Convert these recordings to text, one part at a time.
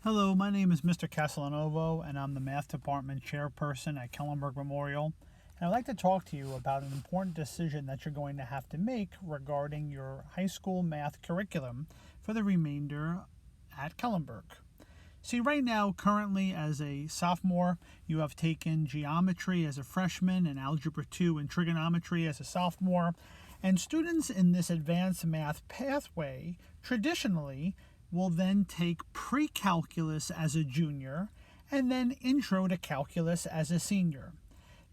Hello, my name is Mr. Castellanovo, and I'm the Math Department Chairperson at Kellenberg Memorial. And I'd like to talk to you about an important decision that you're going to have to make regarding your high school math curriculum for the remainder at Kellenberg. See, right now, currently as a sophomore, you have taken geometry as a freshman and algebra 2 and trigonometry as a sophomore. And students in this advanced math pathway traditionally will then take pre-calculus as a junior and then intro to calculus as a senior.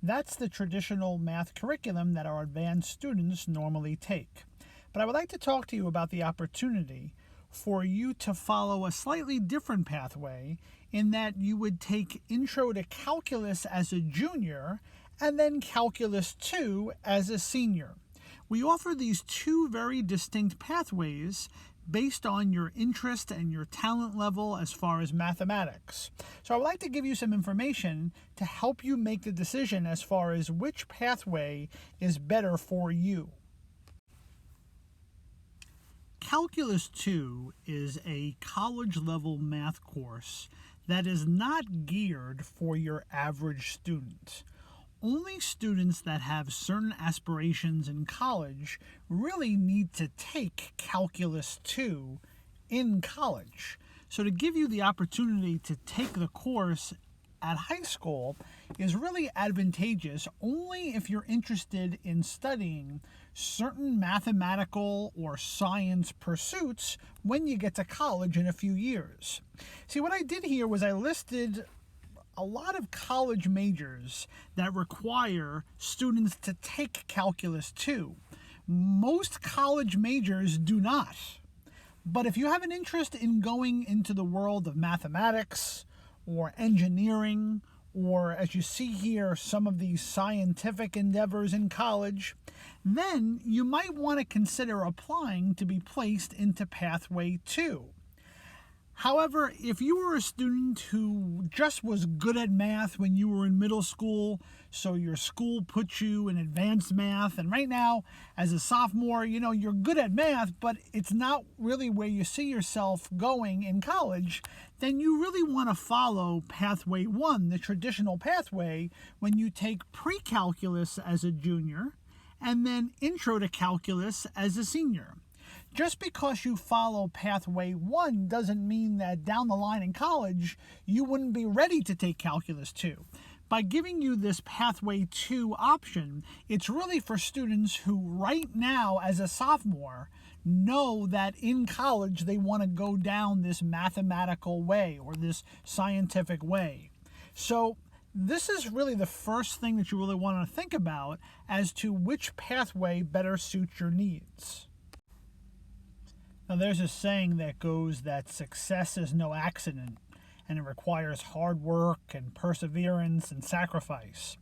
That's the traditional math curriculum that our advanced students normally take. But I would like to talk to you about the opportunity for you to follow a slightly different pathway in that you would take intro to calculus as a junior and then calculus 2 as a senior. We offer these two very distinct pathways based on your interest and your talent level as far as mathematics. So I would like to give you some information to help you make the decision as far as which pathway is better for you. Calculus 2 is a college-level math course that is not geared for your average student. Only students that have certain aspirations in college really need to take Calculus 2 in college. So to give you the opportunity to take the course at high school is really advantageous only if you're interested in studying certain mathematical or science pursuits when you get to college in a few years. See, what I did here was I listed a lot of college majors that require students to take Calculus 2. Most college majors do not. But if you have an interest in going into the world of mathematics or engineering, or as you see here, some of these scientific endeavors in college, then you might want to consider applying to be placed into Pathway 2. However, if you were a student who just was good at math when you were in middle school, so your school put you in advanced math, and right now, as a sophomore, you're good at math, but it's not really where you see yourself going in college, then you really want to follow Pathway 1, the traditional pathway, when you take pre-calculus as a junior, and then intro to calculus as a senior. Just because you follow Pathway 1 doesn't mean that down the line in college, you wouldn't be ready to take Calculus 2. By giving you this Pathway 2 option, it's really for students who right now as a sophomore know that in college they want to go down this mathematical way or this scientific way. So this is really the first thing that you really want to think about as to which pathway better suits your needs. Now, there's a saying that goes that success is no accident, and it requires hard work and perseverance and sacrifice.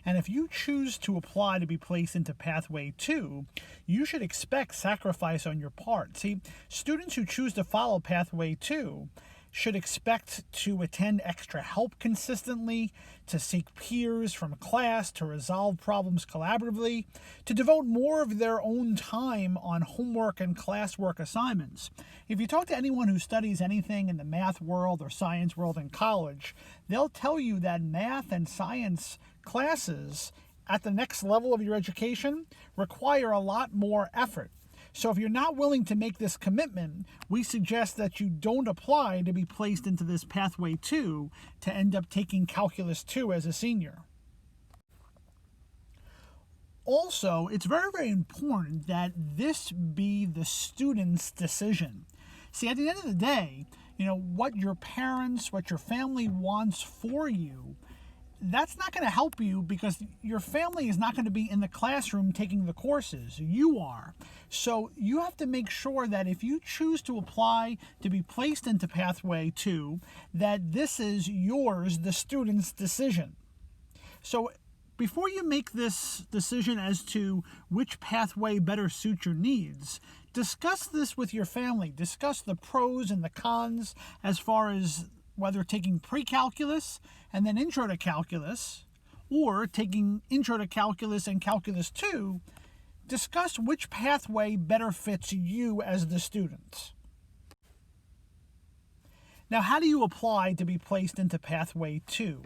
And if you choose to apply to be placed into Pathway 2, you should expect sacrifice on your part. See, students who choose to follow Pathway 2 should expect to attend extra help consistently, to seek peers from class, to resolve problems collaboratively, to devote more of their own time on homework and classwork assignments. If you talk to anyone who studies anything in the math world or science world in college, they'll tell you that math and science classes at the next level of your education require a lot more effort. So if you're not willing to make this commitment, we suggest that you don't apply to be placed into this Pathway 2 to end up taking Calculus 2 as a senior. Also, it's very, very important that this be the student's decision. See, at the end of the day, what your parents, what your family wants for you, that's not going to help you because your family is not going to be in the classroom taking the courses. You are. So you have to make sure that if you choose to apply to be placed into Pathway 2, that this is yours, the student's decision. So before you make this decision as to which pathway better suits your needs, discuss this with your family. Discuss the pros and the cons as far as whether taking pre-calculus and then intro to calculus, or taking intro to calculus and calculus 2, discuss which pathway better fits you as the student. Now, how do you apply to be placed into Pathway 2?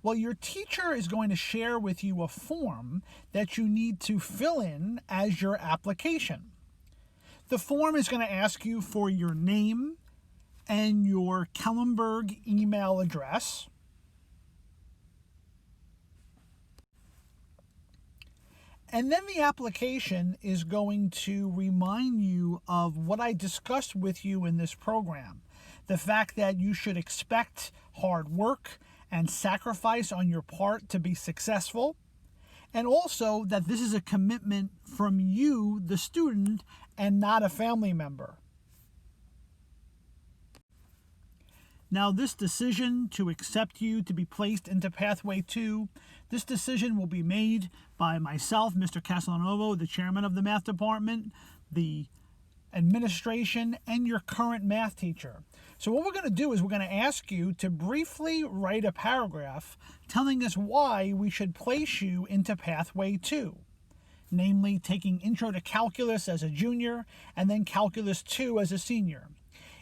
Well, your teacher is going to share with you a form that you need to fill in as your application. The form is going to ask you for your name and your Kellenberg email address. And then the application is going to remind you of what I discussed with you in this program. The fact that you should expect hard work and sacrifice on your part to be successful. And also that this is a commitment from you, the student, and not a family member. Now, this decision to accept you to be placed into Pathway 2, this decision will be made by myself, Mr. Castellanovo, the chairman of the math department, the administration, and your current math teacher. So what we're going to do is we're going to ask you to briefly write a paragraph telling us why we should place you into Pathway 2, namely taking Intro to Calculus as a junior and then Calculus 2 as a senior.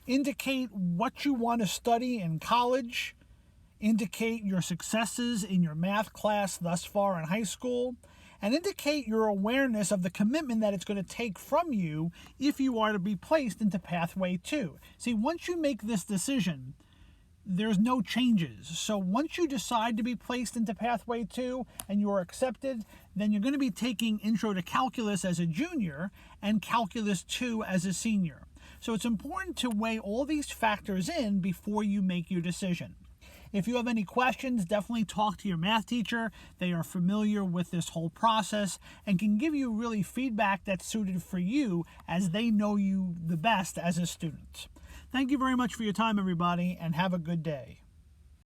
Indicate what you want to study in college, indicate your successes in your math class thus far in high school, and indicate your awareness of the commitment that it's going to take from you if you are to be placed into Pathway 2. See, once you make this decision, there's no changes. So once you decide to be placed into Pathway 2 and you are accepted, then you're going to be taking Intro to Calculus as a junior and Calculus 2 as a senior. So it's important to weigh all these factors in before you make your decision. If you have any questions, definitely talk to your math teacher. They are familiar with this whole process and can give you really feedback that's suited for you as they know you the best as a student. Thank you very much for your time, everybody, and have a good day.